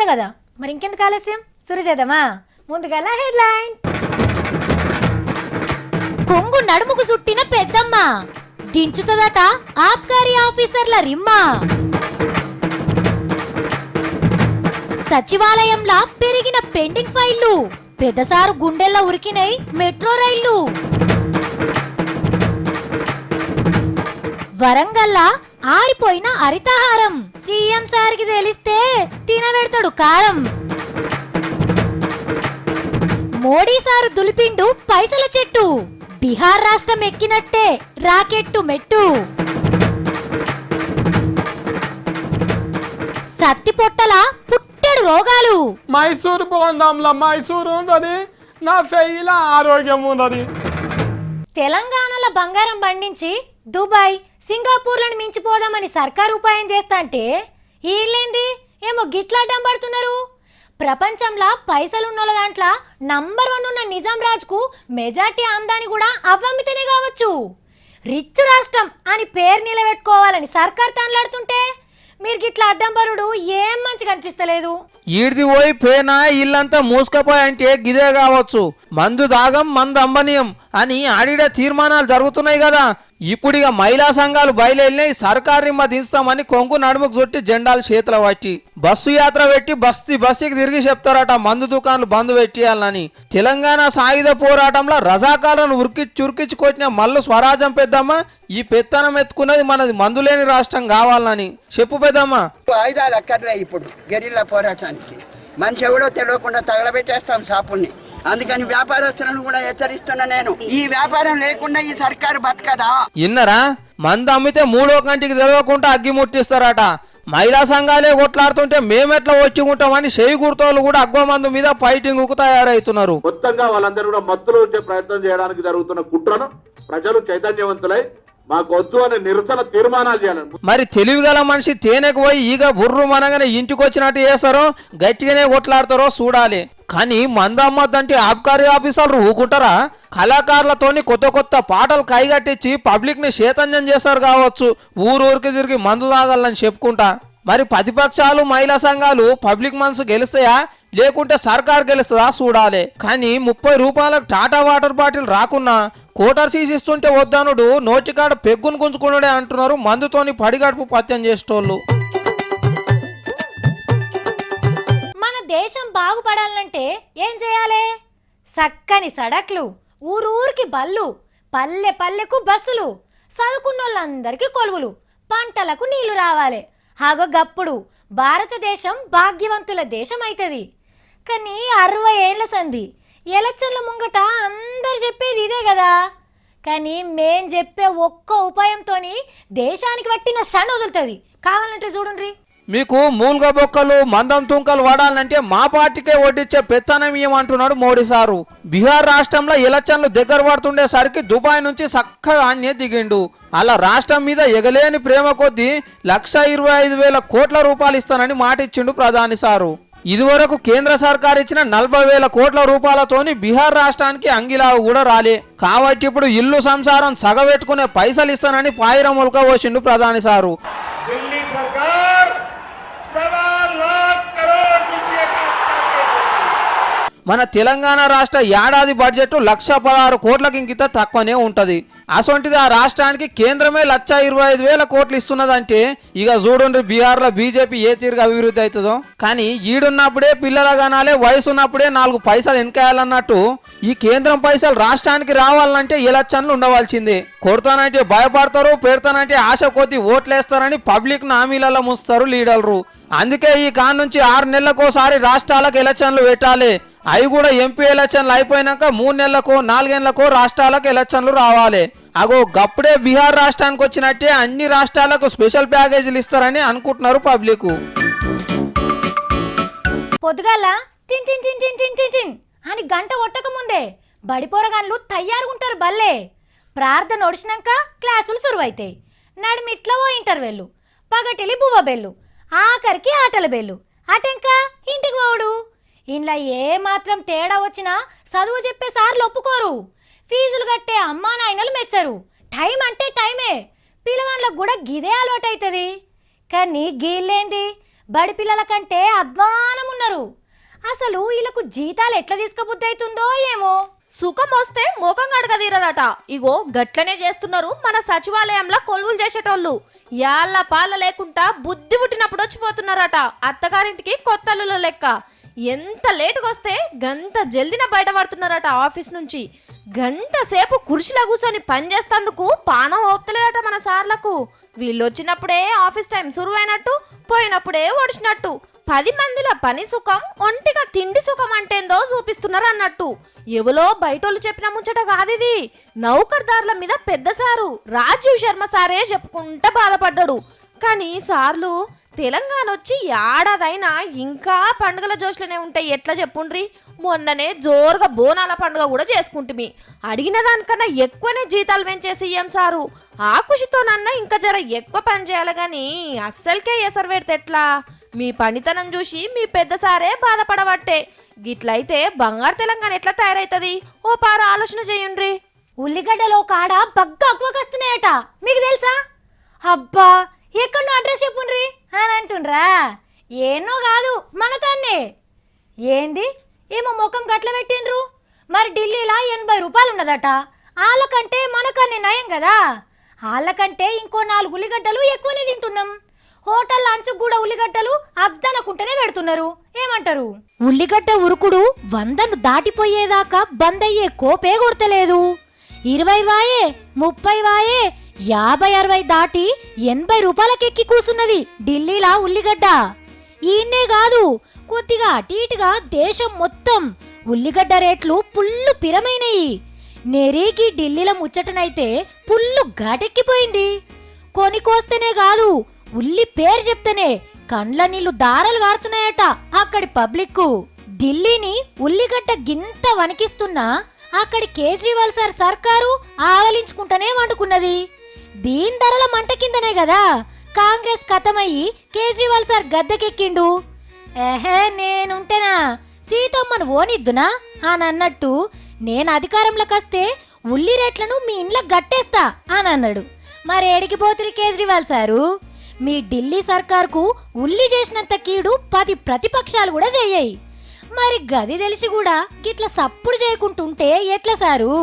చెప్తా కదా, మరి ఇంకెందుకు ఆలస్యం సురు చేద్దామా? ముందుగల హెడ్లైన్. కొంగు నడుముకు చుట్టిన పెద్దమ్మ దించుతుందట ఆబ్కారీ ఆఫీసర్ల రిమ్మ. సచివాలయంలా పెరిగిన పెండింగ్ ఫైళ్లు, పెద్దసారు గుండెల్లో ఉరికినై మెట్రో రైళ్లు. వరంగల్లా ఆరిపోయిన హరితహారం, సీఎం సార్కి తెలిస్తే తినబెడతాడు కారం. మోడీ సారు దులిపిండు పైసల చెట్టు, బీహార్ రాష్ట్రం ఎక్కినట్టే రాకెట్టు మెట్టు. సత్తి పొట్టల పుట్టెడు రోగాలు. మైసూరు పోందాంలా, మైసూరు ఉన్నది నా ఫెయిల ఆరోగ్యం ఉన్నది. తెలంగాణలో బంగారం పండించి దుబాయ్ సింగపూర్లను మించిపోదామని సర్కారు ఉపాయం చేస్తా అంటే వీళ్ళేంది ఏమో గిట్లాటం పడుతున్నారు. ప్రపంచంలో పైసలున్నోళ్ళ దాంట్లో నంబర్ 1 ఉన్న నిజాం రాజ్కు మెజార్టీ ఆమ్దాని కూడా అవ్వమ్మితేనే కావచ్చు. రిచ్ రాష్ట్రం అని పేరు నిలబెట్టుకోవాలని సర్కార్ తాన్లాడుతుంటే మీరు గిట్లా అడ్డం పరుడు ఏం మంచిగా అనిపిస్తలేదు. ఈడిది పోయి పేనా ఇల్లంతా మూసుకపోయి అంటే గిదే కావచ్చు. మందు దాగం మందు అంబనీయం అని ఆడిడ తీర్మానాలు జరుగుతున్నాయి కదా. ఇప్పుడు ఇక మహిళా సంఘాలు బయలుదేరినాయి. సర్కారు రిమ్మ దించుతామని కొంగు నడుముకు చుట్టి జెండాలు చేతుల పట్టి బస్సు యాత్ర పెట్టి బస్తీకి తిరిగి చెప్తారట మందు దుకాణాలు బంద్ పెట్టేయాలని. తెలంగాణ సాయుధ పోరాటంలో రజాకాలను చురికిచ్చి కొట్టిన మల్లు స్వరాజ్యం పెద్దమ్మ ఈ పెత్తనం ఎత్తుకున్నది మనది మందు లేని రాష్ట్రం కావాలని చెప్పు పెద్దమ్మ. ఆయుధాలు అక్కర్లే ఇప్పుడు గెరిల్లా పోరాటానికి. మనిషి ఎవడో తెలియకుండా తగలబెట్టేస్తాం షాపుల్ని. అందుకని వ్యాపారస్తులను కూడా హెచ్చరిస్తున్నా నేను, ఈ వ్యాపారం లేకుండా ఈ సర్కారు బతకదా. ఇన్నరా మందు అమ్మితే 3వ కంటికి తెలియకుండా అగ్గి ముట్టిస్తారట. మహిళా సంఘాలే కొట్లాడుతుంటే మేమెట్లా వచ్చి ఉంటామని చేయి గుర్తోళ్ళు కూడా అగ్వ మందు మీద ఫైటింగ్ కు తయారవుతున్నారు. మొత్తంగా వాళ్ళందరూ కూడా మత్తులో వచ్చే ప్రయత్నం చేయడానికి జరుగుతున్న కుట్రను ప్రజలు చైతన్యవంతులై మాకు వద్దు అనే నిరసన తీర్మానాలు చేయాలని. మరి తెలివిగల మనిషి తేనెకు పోయి ఈగ బుర్రు మనగానే ఇంటికి వచ్చినట్టు చేస్తారో గట్టిగానే కొట్లాడతారో చూడాలి. కానీ మందు అమ్మద్దంటే ఆబ్కారీ ఆఫీసర్లు ఊకుంటారా? కళాకారులతోని కొత్త పాటలు కైగట్టించి పబ్లిక్ ని చైతన్యం చేస్తారు కావచ్చు ఊరికి తిరిగి మందు తాగాలని చెప్పుకుంటా. మరి ప్రతిపక్షాలు మహిళా సంఘాలు పబ్లిక్ మనసు గెలుస్తాయా లేకుంటే సర్కార్ గెలుస్తుందా చూడాలి. కానీ 30 రూపాయలకు టాటా వాటర్ బాటిల్ రాకున్నా కోటర్ సీసిస్తుంటే వద్దనుడు నోటికాడ పెగ్గును గుంజుకున్నాడే అంటున్నారు మందుతోని పడిగడుపు పత్యం చేసేటోళ్ళు. మన దేశం బాగుపడాలంటే ఏం చేయాలి? చక్కని సడక్లు, ఊరూరికి బళ్ళు, పల్లె పల్లెకు బస్సులు, చదువుకున్నోళ్ళందరికీ కొలువులు, పంటలకు నీళ్లు రావాలి. హాగో గప్పుడు భారతదేశం భాగ్యవంతుల దేశం అవుతుంది. కానీ 60 ఏళ్ల సంధి ఎలక్షన్ల ముంగట అందరు చెప్పేది ఇదే కదా. కానీ మేం చెప్పే ఒక్క ఉపాయంతో దేశానికి పట్టిన షండ వదులుతుంది. కావాలంటే చూడండి. మీకు మూలుగ బొక్కలు మందం తుంకలు వాడాలంటే మా పార్టీకే వడ్డిచ్చే పెత్తనం ఇయ్యమంటున్నాడు మోడీ సారు. బీహార్ రాష్ట్రంలో ఎలక్షన్లు దగ్గర పడుతుండేసరికి దుబాయ్ నుంచి చక్కగా అన్నే దిగిండు. అలా రాష్ట్రం మీద ఎగలేని ప్రేమ కొద్దీ 1,25,000 కోట్ల రూపాయలు ఇస్తానని మాట ఇచ్చిండు ప్రధాని సారు. ఇదివరకు కేంద్ర సర్కార్ ఇచ్చిన 40,000 కోట్ల రూపాయలతోని బీహార్ రాష్ట్రానికి అంగిలావు కూడా రాలే. కాబట్టి ఇప్పుడు ఇల్లు సంసారం సగబెట్టుకునే పైసలు ఇస్తానని పాయిరం ఉల్క పోసిండు ప్రధాని సారు. మన తెలంగాణ రాష్ట్ర ఏడాది బడ్జెట్ 1,16 కోట్లకి ఇంకిత తక్కువనే ఉంటది. అసొంటిది ఆ రాష్ట్రానికి కేంద్రమే 1,25,000 కోట్లు ఇస్తున్నదంటే ఇక చూడండి బీహార్లో బీజేపీ ఏ తీరుగా అభివృద్ధి అవుతుందో. కానీ ఈడున్నప్పుడే పిల్లల గనాలే, వయసు ఉన్నప్పుడే 4 పైసలు వెనకాయాలన్నట్టు ఈ కేంద్రం పైసలు రాష్ట్రానికి రావాలంటే ఎలక్షన్లు ఉండవలసిందే. కొడతానంటే భయపడతారు, పెడతానంటే ఆశ కొద్ది ఓట్లేస్తారని పబ్లిక్ హామీలలో ముస్తారు లీడర్లు. అందుకే ఈ కాన్ నుంచి 6 నెలలకోసారి రాష్ట్రాలకు ఎలక్షన్లు పెట్టాలి. అవి కూడా ఎంపీ ఎలక్షన్లు అయిపోయినాక 3 నెలలకో 4 నెలలకో రాష్ట్రాలకు ఎలక్షన్లు రావాలి. అగో గప్పుడే బీహార్ రాష్ట్రానికి వచ్చినట్టే అన్ని రాష్ట్రాలకు స్పెషల్ ప్యాకేజీలు ఇస్తారని అనుకుంటున్నారు పబ్లిక్. పొద్దుగాల టిన్ టిన్ టిన్ టిన్ టిన్ టిన్ టిన్ అని గంట కొట్టక ముందే బడిపోరగాన్లు తయారుగుంటారు బల్లే. ప్రార్థన ఒడిచినాక క్లాసులు సురువైతాయి. నడిమిట్ల ఓ ఇంటర్వెల్లు, పగటిలి బువ్వ బెల్లు, ఆఖరికి ఆటల బెల్లు, అటెంకా ఇంటికి పోవుడు. ఇంట్లో ఏ మాత్రం తేడా వచ్చినా చదువు చెప్పే సార్లు ఒప్పుకోరు. ఫీజులు కట్టే అమ్మా నాయనలు మెచ్చరు. టైం అంటే టైమే, పిల్లవాళ్ళకు కూడా గిదే అలవాటు అవుతుంది. కానీ గీళ్ళేంది బడి పిల్లల కంటే అధ్వానం ఉన్నారు. అసలు వీళ్ళకు జీతాలు ఎట్లా తీసుకపోతే అవుతుందో ఏమో. సుఖం వస్తే మోకం గడగదీరదట. ఇగో గట్లనే చేస్తున్నారు మన సచివాలయంలో కొలువులు చేసేటోళ్ళు. యాళ్ళ పాల లేకుండా బుద్ధి పుట్టినప్పుడు వచ్చిపోతున్నారట అత్తగారింటికి కొత్తల్లుల లెక్క. ఎంత లేటుగా వస్తే గంట జల్దిన బయటపడుతున్నారట ఆఫీస్ నుంచి. గంట సేపు కుర్చీలో కూర్చొని పని చేస్తందుకు పానం ఓపుతలేదట మన సార్లకు. వీళ్ళు వచ్చినప్పుడే ఆఫీస్ టైం సురువైనట్టు, పోయినప్పుడే ఒడిచినట్టు. 10 మందిల పని సుఖం, ఒంటిగా తిండి సుఖం అంటేందో చూపిస్తున్నారు అన్నట్టు. ఎవలో బయటోళ్ళు చెప్పిన ముచ్చట కాదిది. నౌకర్దారుల మీద పెద్ద సారు రాజీవ్ శర్మ సారే చెప్పుకుంటా బాధపడ్డాడు. కానీ సార్లు తెలంగాణ వచ్చి ఏడాదైనా ఇంకా పండుగల జోష్లోనే ఉంటాయి. ఎట్లా చెప్పుండ్రి, మొన్ననే జోరుగా బోనాల పండుగ కూడా చేసుకుంటుమి. అడిగిన దానికన్నా ఎక్కువనే జీతాలు పెంచే సీఎం సారు. ఆ ఖుషితోనన్నా ఇంకా జర ఎక్కువ పని చేయాలి గాని అస్సలకే ఎసరు పెడితే ఎట్లా? మీ పనితనం చూసి మీ పెద్ద సారే బాధపడబట్టే. గిట్లయితే బంగారు తెలంగాణ ఎట్లా తయారైతుంది? ఓ పారు ఆలోచన చేయండ్రి. ఉల్లిగడ్డలో కాడ బగ్గా అక్కువకొస్తున్నాయట, మీకు తెలుసా? అబ్బా ఎక్కడో అడ్రస్ చెప్పుండ్రి అని అంటుండ్రా. ఏనో కాదు మనతాన్నే. ఏంది ఏమో ముఖం గట్ల పెట్టిండ్రు. మరి ఢిల్లీలో 80 రూపాయలు ఉన్నదట. వాళ్ళకంటే మనకన్నీ నయం కదా. వాళ్ళకంటే ఇంకో 4 ఉల్లిగడ్డలు ఎక్కువనే తింటున్నాం. హోటల్ లంచ్కు కూడా ఉల్లిగడ్డలు అద్దనకుంటేనే పెడుతున్నారు. ఏమంటారు? ఉల్లిగడ్డ ఉరుకుడు 100ను దాటిపోయేదాకా బంద్ అయ్యే కోపే కొడతలేదు. 20 వాయే, 30 వాయే, 50-60 దాటి 80 రూపాయలకెక్కి కూసున్నది ఢిల్లీలా ఉల్లిగడ్డ. ఈయన్నే కాదు, కొద్దిగా అటు ఇటుగా దేశం మొత్తం ఉల్లిగడ్డ రేట్లు పుల్లు పిరమైనయి. నెరీకి ఢిల్లీలో ముచ్చటనైతే పుల్లు ఘాటెక్కిపోయింది. కొనికోస్తేనే కాదు, ఉల్లి పేరు చెప్తేనే కండ్ల నీళ్లు దారాలు గారుతున్నాయట అక్కడి పబ్లిక్. ఢిల్లీని ఉల్లిగడ్డ గింత వణికిస్తున్నా అక్కడి కేజ్రీవాల్ సార్ సర్కారు ఆవలించుకుంటూనే వండుకున్నది. దీని ధరల మంట కిందనే కదా కాంగ్రెస్ కథమయ్యి కేజ్రీవాల్ సార్ గద్దెకెక్కిండు. ఏహే నేనుంటేనా సీతమ్మను ఓనిద్దునా అని అన్నట్టు నేను అధికారంలోకి వస్తే ఉల్లి రేట్లను మీ ఇంట్లో గట్టేస్తా అని అన్నాడు. మరి ఏడికి పోతురి కేజ్రీవాల్ సారు? మీ ఢిల్లీ సర్కార్కు ఉల్లి చేసినంత కీడు 10 ప్రతిపక్షాలు కూడా చెయ్యాయి. మరి గది తెలిసి కూడా గిట్ల సప్పుడు చేయకుంటుంటే ఎట్లా సారు?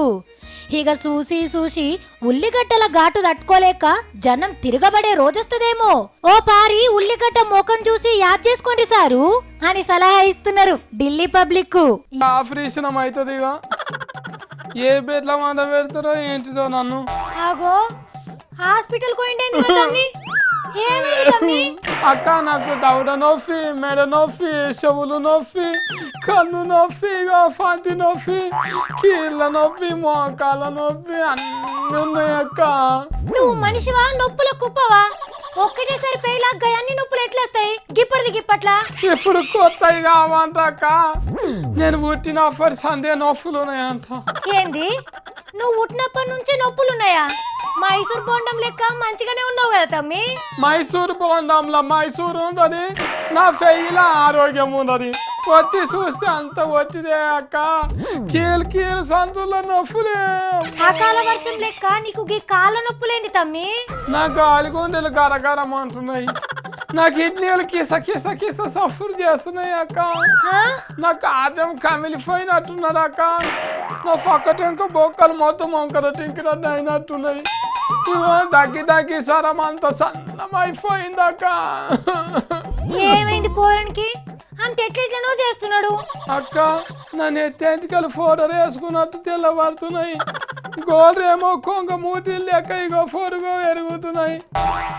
ఇక చూసి చూసి ఉల్లిగడ్డల ఘాటు తట్టుకోలేక జనం తిరగబడే రోజొస్తదేమో. ఓ పారి ఉల్లిగడ్డ ముఖం చూసి యాద్ చేసుకోండి సారు అని సలహా ఇస్తున్నారు ఢిల్లీ పబ్లిక్. ఆపరేషన్ అవుతుంది. ఇక ఏ బెడ్ల మాట పెడతారో ఏంటిదో నన్ను. ఆగో హాస్పిటల్ పోయిండేంది అక్క, నాకు దవడ నొప్పి, మెడ నొప్పి, చెవులు నొప్పి, కన్ను నొప్పి, పంటి నొప్పి, కీళ్ళ నొప్పి, మోకాల నొప్పి అన్నీ ఉన్నాయి అక్క. నువ్వు మనిషివా నొప్పుల కుప్పవా? ఒక్కటేసారి పేలాగా అన్ని నొప్పులు ఎట్లేస్తాయి గిప్పటిది గిప్పట్లా? ఇప్పుడు కొత్తవి కావంట అక్క. నేను పుట్టినప్పటి సందే నొప్పులు ఉన్నాయంట. ఏంది నువ్వు పుట్టినప్పటి నుంచి నొప్పులున్నాయా? మైసూర్ బోండం లెక్క మంచిగానే ఉన్నావు కదా తమ్మి. మైసూరు బోండంలో మైసూరు ఉండదు, నా ఫెయిలా ఆరోగ్యం ఉన్నది. వచ్చి చూస్తే అంత వచ్చిదే అక్క. కీలు సంతుల్లో నొప్పులే. అకాల వర్షం లెక్క నీకు గీ కాళ్ళ నొప్పులేంటి తమ్మి? నా గాలిగుండెలు గరగరం అంటున్నాయి. నా కిడ్నీలు కిస కిస కిస సఫర్ చేస్తున్నాయి అక్క. నా కాజం కమిలిపోయినట్టున్నది అక్క. నా పక్క టెంక బొక్కలు మొత్తం వంకర టింకరడ్డ అయినట్టున్నాయి. దగ్గి దగ్గి సరం అంత సన్నమైపోయింది అక్క. ఏమైంది పోరానికి? అంత ఎట్లెట్లనో చేస్తున్నాడు అక్క. నా నెట్టెంటికలు ఫోటోలు వేసుకున్నట్టు తెల్లబడుతున్నాయి. గోడేమో కొంగ మూతి లెక్క ఇగో పొరుగో ఎరుగుతున్నాయి.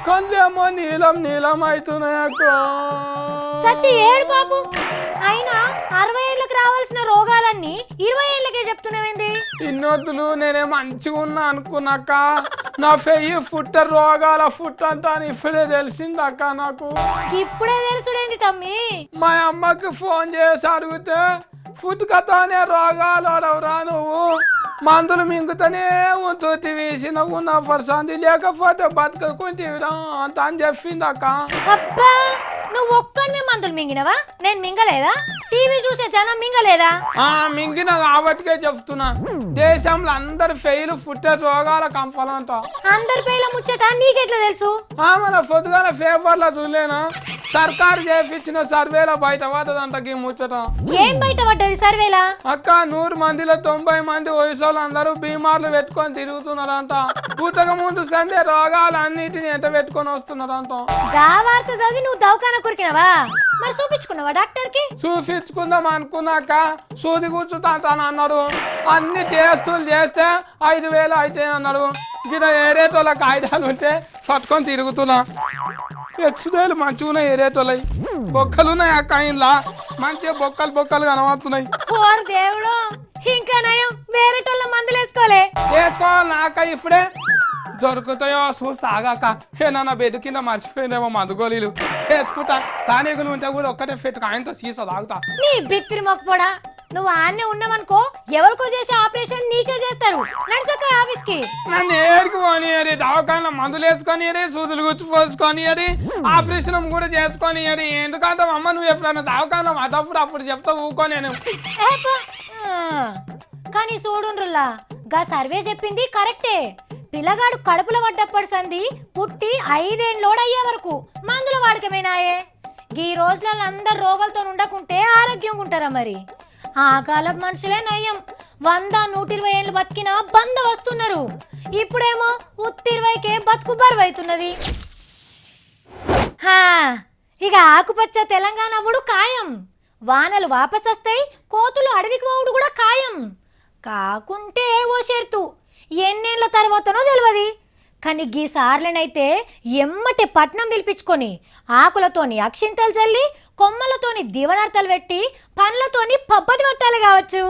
కళ్ళేమో నీలం నీలం అవుతున్నాయి అక్క. సత్తి ఏడు బాబు. అయినా 60 ఏళ్ళకి రావాల్సిన రోగాలన్నీ 20 ఏళ్ళకే చెప్తున్నావేంది? ఇన్నొద్దులు నేనే మంచిగా ఉన్నా అనుకున్నాక నా ఫెయ్యి ఫుట్ట రోగాల ఫుట్ అంతా అని ఇప్పుడే తెలిసిందక్క నాకు. ఇప్పుడే తెలుసుడేంది తమ్మి? మా అమ్మకి ఫోన్ చేసి అడిగితే ఫుట్కతోనే రోగాలు అడవురా, నువ్వు మందులు మింగుతూనే ఉంటుంది, చిన్నగా ఉన్న పర్సంది లేకపోతే బతకకుంటేవిరా అంత అని చెప్పింది అక్క. అబ్బా నువ్వు ఒక్కడిని మందులు మింగినవా? నేను మింగలేదా? టీవీ చూసే జనం మింగలేదా? మింగిన కాబట్టికే చెప్తున్నా. దేశంలో అందరు ఫెయిల్ పుట్టే రోగాల కంపలంతా. అందరి పేర్ల ముచ్చట నీకెట్లా తెలుసు? మన పొద్దుగాల పేపర్లో చూడలేనా సర్కారు చేపించిన సర్వేలో బయట పడ్డదంటకి ముచ్చట. ఏం బయట పడ్డది సర్వేలా? అక్క 100 మందిలో 90 మంది వయసు అందరూ బీమార్లు పెట్టుకొని తిరుగుతున్నారంట. పుట్టక ముందు సందే రోగాలు అన్నిటిని ఎంట పెట్టుకొని వస్తున్నారంట. గా వార్త చదివి నువ్వు దవాఖాన కురికినవా? మరి చూపించుకున్నావా డాక్టర్ కి? చూపించుకుందాం అనుకున్నాక సూది కూర్చుతాను అన్నాడు. అన్ని టెస్టులు చేస్తే 5,000 అయితే అన్నాడు. గిన ఏరేటోళ్ళ కాగితాలు ఉంటే పట్టుకొని తిరుగుతున్నా. ఎక్స్రేలు మంచిగా ఏరేటోళ్ళయి, బొక్కలున్నాయి అక్క ఇంట్లో, మంచిగా బొక్కలు కనబడుతున్నాయి. ఓర్ దేవుడు, ఇంకా నయం వేరేటోళ్ళ మందులు వేసుకోలే. వేసుకోవాలి నాక ఇప్పుడే దొరుకుతాయో చూస్తా ఆగాక. ఏమన్నా బెడ్ కింద మర్చిపోయిందేమో మందుగోళీలు వేసుకుంటా. తానీగులు ఉంటే కూడా ఒక్కటే పెట్టుకు ఆయనతో సీసా తాగుతా. నీ బిత్తిరి మొక్కపోడా, నువ్వు ఆన్నే ఉన్నావనుకో ఎవరికో చేసే ఆపరేషన్ నీకే చేస్తారు. నడుసక ఆఫీస్ కి. నన్ను ఏడుకు పోనీయరి, దవాఖాన మందులు వేసుకొని సూదులు గుచ్చి పోసుకొని ఆపరేషన్ కూడా చేసుకొని. ఎందుకంటే అమ్మ నువ్వు ఎప్పుడన్నా దవాఖాన అప్పుడు చెప్తా ఊకో నేను. కానీ చూడుండ్రుల్లా, గా సర్వే చెప్పింది కరెక్టే. పిల్లగాడు కడుపులో పడ్డప్పటి సంది పుట్టి 5 ఏళ్ళోడయ్యే వరకు మందుల వాడకమేనాయే. ఈ రోజులలో అందరు రోగాలతో ఉండకుంటే ఆరోగ్యంగా ఉంటారా? మరి ఆ కాలం మనుషులే నయం. 100-120 ఏళ్ళు బతికినా బంద వస్తున్నారు. ఇప్పుడేమో 20కే బతుకు బరువైతున్నది. ఇక ఆకుపచ్చ తెలంగాణ వుడు ఖాయం. వానలు వాపస్ వస్తాయి, కోతులు అడవికి పోవుడు కూడా ఖాయం. కాకుంటే ఓ షెర్తు, ఎన్నేళ్ల తర్వాతనో తెలియదు. కానీ గీ సార్లనైతే ఎమ్మటి పట్నం పిలిపించుకొని ఆకులతోని అక్షింతలు చల్లి, కొమ్మలతోని దీవనార్థాలు పెట్టి, పండ్లతోని పబ్బతి పట్టాలి కావచ్చు.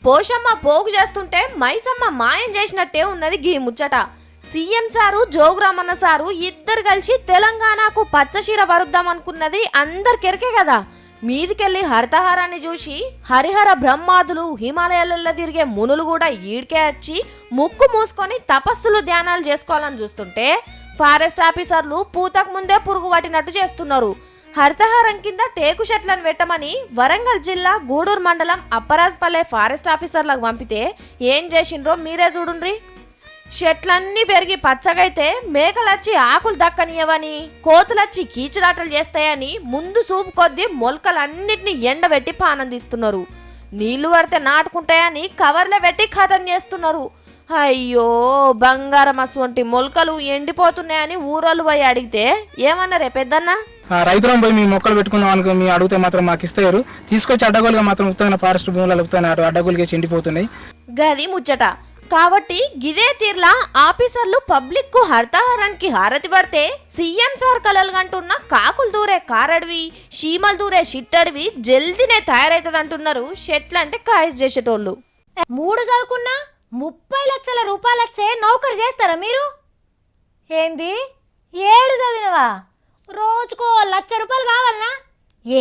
పోషమ్మ పోగు చేస్తుంటే మైసమ్మ మాయం చేసినట్టే ఉన్నది గీ ముచ్చట. సీఎం సారు జోగురామన్న సారు ఇద్దరు కలిసి తెలంగాణకు పచ్చశీర వరుద్దాం అనుకున్నది అందరికెరకే కదా. మీదికెళ్ళి హరితహారాన్ని చూసి హరిహర బ్రహ్మాదులు, హిమాలయాలలో తిరిగే మునులు కూడా ఈడికే వచ్చి ముక్కు మూసుకొని తపస్సులు ధ్యానాలు చేసుకోవాలని చూస్తుంటే ఫారెస్ట్ ఆఫీసర్లు పూతకు ముందే పురుగు పట్టినట్టు చేస్తున్నారు. హరితహారం కింద టేకు చెట్లను పెట్టమని వరంగల్ జిల్లా గూడూరు మండలం అప్పరాజపల్లె ఫారెస్ట్ ఆఫీసర్లకు పంపితే ఏం చేసిండ్రో మీరే చూడుండ్రి. చెట్లన్నీ పెరిగి పచ్చగైతే మేకలచ్చి ఆకులు దక్కనియవని, కోతులచ్చి కీచులాటలు చేస్తాయని ముందు చూపు కొద్దీ మొలకలన్నిటినీ ఎండబెట్టి పానందిస్తున్నారు. నీళ్లు పడితే నాటుకుంటాయని కవర్లో పెట్టి ఖతం చేస్తున్నారు. అయ్యో బంగారం అటువంటి మొలకలు ఎండిపోతున్నాయని ఊరోళ్ళు పోయి అడిగితే ఏమన్నారే పెద్దన్న? రైతులను పోయి మీ మొక్కలు పెట్టుకుందాం అనుకో, మీ అడిగితే మాత్రం మాకు ఇస్తారు, తీసుకొచ్చి అడ్డగోలుగా మాత్రం ఉత్తమైన ఫారెస్ట్ భూములు ఉత్తమైన అడ్డగోలుగా ఎండిపోతున్నాయి. గది ముచ్చట. కాబట్టి గిదే తీర్లా ఆఫీసర్లు పబ్లిక్ కు హరితహారానికి హారతి పడితే సీఎం సార్ కలలు కంటున్న కాకులు దూరే కారడివి, చీమలు దూరే షిట్టడివి జల్దీనే తయారైతుందంటున్నారు చెట్లంటే కాయస్ చేసేటోళ్ళు. 3 చదువుకున్నా 30 లక్షల రూపాయలు వచ్చే నౌకరు చేస్తారా మీరు? ఏంది 7 చదివినవా? రోజుకో 1,00,000 రూపాయలు కావాలనా?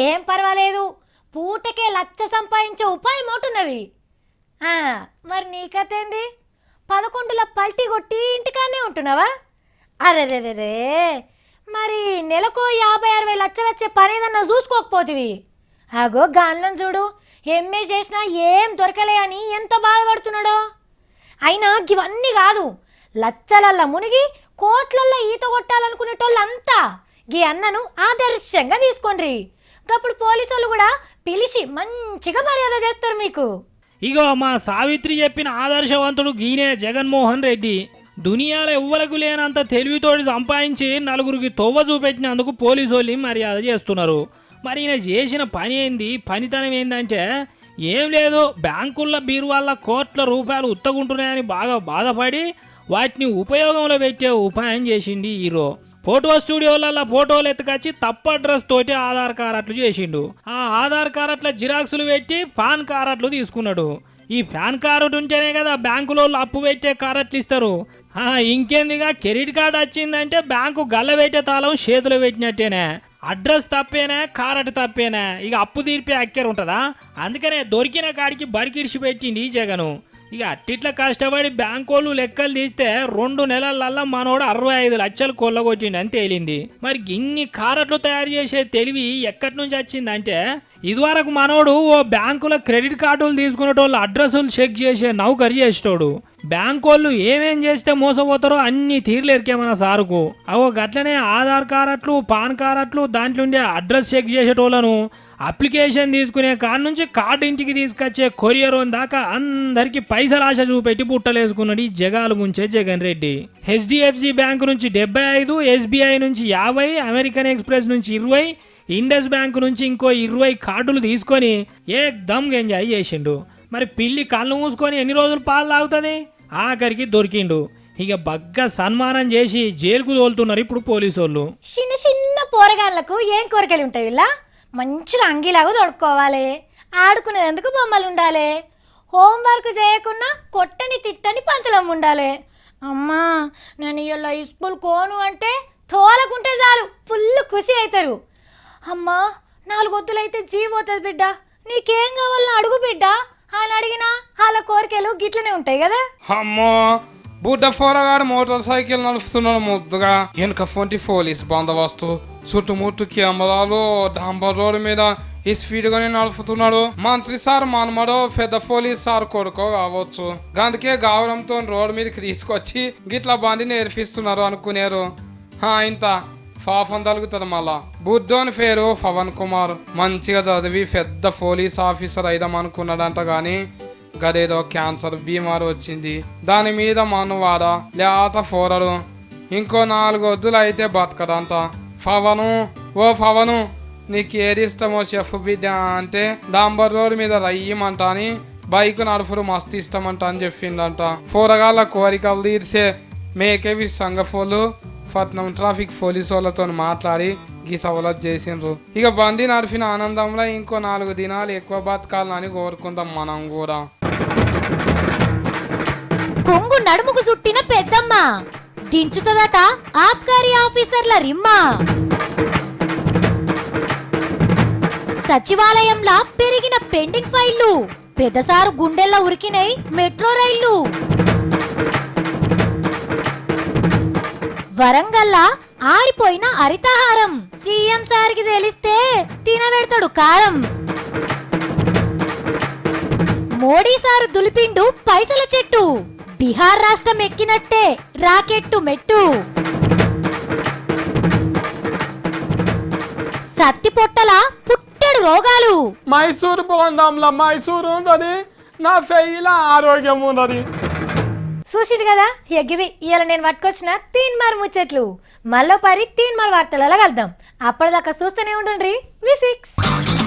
ఏం పర్వాలేదు, పూటకే 1,00,000 సంపాదించే ఉపాయం ఉంటున్నది. మరి నీ కథ ఏంది? 11ల పల్టీ కొట్టి ఇంటికానే ఉంటున్నావా? అరెరెరే, మరి నెలకు 50-60 లక్షలు వచ్చే పని ఏదన్నా చూసుకోకపోతివి. అగో గాన్లను చూడు, ఎంఏ చేసినా ఏం దొరకలే అని ఎంత బాధపడుతున్నాడో. అయినా ఇవన్నీ కాదు, లచ్చలల్లా మునిగి కోట్లల్లో ఈత కొట్టాలనుకునేటోళ్ళంతా గీ అన్నను ఆదర్శంగా తీసుకోండి. అప్పుడు పోలీసులు కూడా పిలిచి మంచిగా మర్యాద చేస్తారు మీకు. ఇగో మా సావిత్రి చెప్పిన ఆదర్శవంతుడు గీనే జగన్మోహన్ రెడ్డి. దునియాలో ఎవ్వలకు లేనంత తెలివితోటి సంపాదించి నలుగురికి తొవ్వ చూపెట్టినందుకు పోలీసు వాళ్ళు మర్యాద చేస్తున్నారు. మరి ఈయన చేసిన పని ఏంది, పనితనం ఏందంటే ఏం లేదు, బ్యాంకుల్లో బీరువాళ్ళ కోట్ల రూపాయలు ఉత్తగుంటున్నాయని బాగా బాధపడి వాటిని ఉపయోగంలో పెట్టే ఉపాయం చేసింది హీరో. ఫోటో స్టూడియోలలో ఫోటోలు ఎత్తుకొచ్చి తప్పు అడ్రస్ తోటి ఆధార్ కార్డులు చేసిండు. ఆ ఆధార్ కార్డుల జిరాక్సులు పెట్టి పాన్ కార్డులు తీసుకున్నాడు. ఈ పాన్ కార్డు ఉంటేనే కదా బ్యాంకులో అప్పు పెట్టే కార్డులు ఇస్తారు. ఇంకేందిగా క్రెడిట్ కార్డు వచ్చిందంటే బ్యాంకు గల్ల పెట్టే తాళం చేతిలో పెట్టినట్టేనే. అడ్రస్ తప్పేనా, కార్డు తప్పేనా, ఇక అప్పు తీర్పే అక్కర ఉంటుందా? అందుకనే దొరికిన కాడికి బరికిడిచి పెట్టింది ఈ జగను. ఇక అట్టిట్లా కష్టపడి బ్యాంకోళ్ళు లెక్కలు తీస్తే 2 నెలలల్లా మనోడు 65 లక్షలు కొల్లగొచ్చిండు అని తేలింది. మరి ఇన్ని కార్డులు తయారు చేసే తెలివి ఎక్కడి నుంచి వచ్చిందంటే, ఇదివరకు మనోడు ఓ బ్యాంకులో క్రెడిట్ కార్డులు తీసుకునేటోళ్ళు అడ్రస్లు చెక్ చేసే నౌకరు చేసేటోడు. బ్యాంక్ వాళ్ళు ఏమేం చేస్తే మోసపోతారో అన్ని తీర్లు ఎరికే మన సారుకు. అవో గట్లనే ఆధార్ కార్డులు, పాన్ కార్డులు, దాంట్లో ఉండే అడ్రస్ చెక్ చేసేటోళ్ళను, అప్లికేషన్ తీసుకునే కాడ నుంచి కార్డు ఇంటికి తీసుకొచ్చే కొరియర్ దాకా అందరికి పైసలు ఆశ చూపెట్టి పుట్టలేసుకున్నాడు ఈ జగాలు గుంచే జగన్ రెడ్డి. హెచ్డిఎఫ్సి బ్యాంక్ నుంచి 75, ఎస్బీఐ నుంచి 50, అమెరికన్ ఎక్స్ప్రెస్ నుంచి 20, ఇండస్ బ్యాంక్ నుంచి ఇంకో 20 కార్డులు తీసుకొని ఏకదమ్ ఎంజాయ్ చేసిండు. మరి పిల్లి కళ్ళు మూసుకొని ఎన్ని రోజులు పాలు తాగుతుంది? ఆఖరికి దొరికిండు. ఇక బగ్గా సన్మానం చేసి జైలుకు తోలుతున్నారు ఇప్పుడు పోలీసు వాళ్ళు. చిన్న చిన్న పోరగాళ్ళకు ఏం కోరికలు ఉంటాయి ఇలా? మంచిగా అంగీలాగా తొడుక్కోవాలి, ఆడుకునేందుకు బొమ్మలు ఉండాలి, హోంవర్క్ చేయకుండా కొట్టని తిట్టని పంతులం ఉండాలి. అమ్మా నేను ఇలా స్కూల్ కోను అంటే తోలకుంటే చాలు ఫుల్ ఖుషి అవుతారు. అమ్మా 4 వద్దులైతే జీవోతుంది బిడ్డ, నీకేం కావాలో అడుగు బిడ్డ అని అడిగినా వాళ్ళ కోరికలు గిట్లనే ఉంటాయి కదా. అమ్మో బుడ్డ పోరగాడు మోటార్ సైకిల్ నడుపుతున్నాడు ముద్దుగా, వెనుక ఫోంటి పోలీస్ బందోబస్తు, చుట్టుముట్టు కెమెరాలు, డాంబర్ రోడ్డు మీద ఈ స్పీడ్ గానే నడుపుతున్నాడు. మంత్రి సార్ మనమడో పెద్ద పోలీస్ సార్ కొడుకో కావచ్చు, అందుకే గౌరవంతో రోడ్డు మీదకి తీసుకొచ్చి గిట్ల బండి నేర్పిస్తున్నారు అనుకునేరు. ఇంత పాపం తలుగుతుంది. మళ్ళా బుద్ధోని పేరు పవన్ కుమార్, మంచిగా చదివి పెద్ద పోలీస్ ఆఫీసర్ అయిదాం అనుకున్నాడంట, గాని గదేదో క్యాన్సర్ బీమారు వచ్చింది. దాని మీద మనువాడ లేత పోరడు, ఇంకో 4 వద్దులు అయితే బతకడంట. పవను ఓ పవను నీకు ఏది ఇష్టమో చెప్పు బిడ్డ అంటే డాంబర్ రోడ్డు మీద రయ్యమంట అని బైక్ నడుపుడు మస్తు ఇష్టమంట అని చెప్పిండంట. పోరగాళ్ళ కోరికలు తీర్చే మేకేవి సంగఫోలు పట్నం ట్రాఫిక్ పోలీసు వాళ్ళతో మాట్లాడి గీ సవలత్ చేసిండ్రు. ఇక బండి నడిపిన ఆనందంలో ఇంకో 4 దినాలు ఎక్కువ బతకాలని కోరుకుందాం మనం కూడా. కొంగు నడుముకు సుట్టిన పెద్దమ్మ దించుతుందట ఆబ్కారీ ఆఫీసర్ల రిమ్మ. సచివాలయంలా పెరిగిన పెండింగ్ ఫైళ్లు, పెద్దసారు గుండెల్లో ఉరికినాయి మెట్రో రైళ్లు. వరంగల్లా ఆరిపోయిన హరితహారం, సీఎం సార్కి తెలిస్తే తినబెడతాడు కారం. మోడీ సారు దులిపిండు పైసల చెట్టు, బీహార్ రాష్ట్రం ఎక్కినట్టే రాకెట్టు మెట్టు. సత్తి పొట్టల పుట్టెడు రోగాలు, మైసూరు పోందాంలా మైసూరు ఉన్నది, నా ఫెయిల ఆరోగ్యం ఉన్నది. చూసిండు కదా ఎగ్గివి ఇవాళ నేను పట్టుకొచ్చిన 3 మార్ ముచ్చట్లు. మళ్ళీ 3 మార్ వార్తలలో కలుద్దాం. అప్పటిదాకా చూస్తూనే ఉండండి V6.